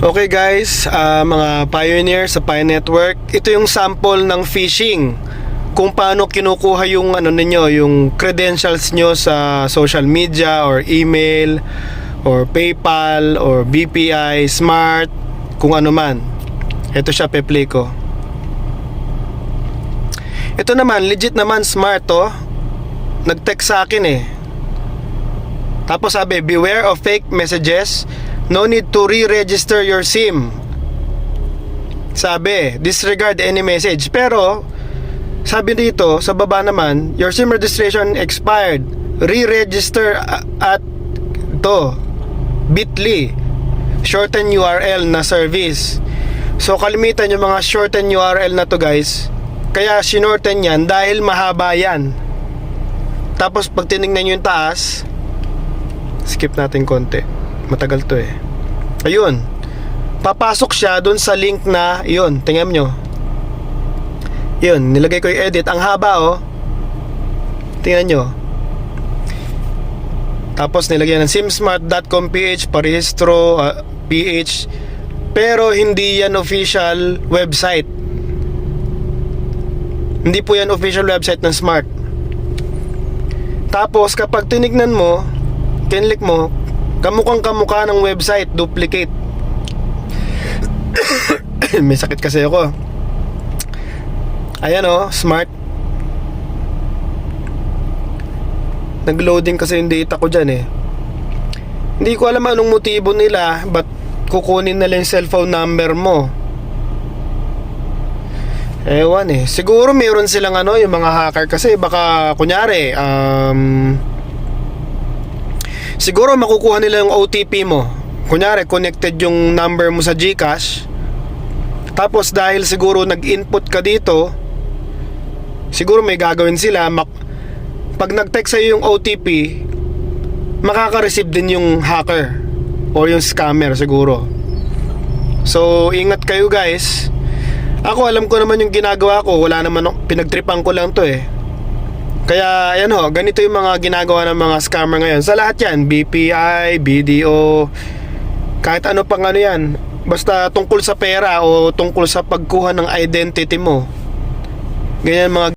Okay guys, mga pioneer sa Pi Network, ito yung sample ng phishing. Kung paano kinukuha yung ninyo, yung credentials nyo sa social media or email or PayPal or BPI, Smart, kung ano man. Ito siya, pe-play ko. Ito naman, legit naman, Smart to. Nag-text sa akin eh. Tapos sabi, beware of fake messages. No need to re-register your SIM. Sabi, disregard any message. Pero, sabi dito, sa baba naman, your SIM registration expired. Re-register at to bit.ly shorten URL na service. So, kalimitan yung mga shorten URL na to guys. Kaya, shinorten yan dahil mahaba yan. Tapos, pag tinignan nyo yung taas, skip natin konti. Matagal to eh. Ayun. Papasok siya dun sa link na yun. Tingnan nyo. Yun. Nilagay ko yung edit. Ang haba oh. Tingnan nyo. Tapos nilagyan ng simsmart.com.ph parehistro PH. Pero hindi yan official website. Hindi po yan official website ng Smart. Tapos kapag tinignan mo, kinlik mo, kamukhang kamukha ng website, duplicate. May sakit kasi ako. Ayan oh, Smart. Nag-loading kasi yung data ko dyan eh. Hindi ko alam anong motibo nila, ba't kukunin nila yung cellphone number mo. Ewan eh. Siguro meron silang yung mga hacker kasi baka kunyari siguro makukuha nila yung OTP mo. Kunyari, connected yung number mo sa GCash. Tapos dahil siguro nag-input ka dito, siguro may gagawin sila. Pag nag-text sa'yo yung OTP, makaka-receive din yung hacker o yung scammer siguro. So, ingat kayo guys. Ako, alam ko naman yung ginagawa ko. Wala naman, pinagtripan ko lang to eh. Kaya ayan ho, ganito yung mga ginagawa ng mga scammer ngayon. Sa lahat yan, BPI, BDO, kahit ano pang yan. Basta tungkol sa pera o tungkol sa pagkuha ng identity mo. Ganyan mga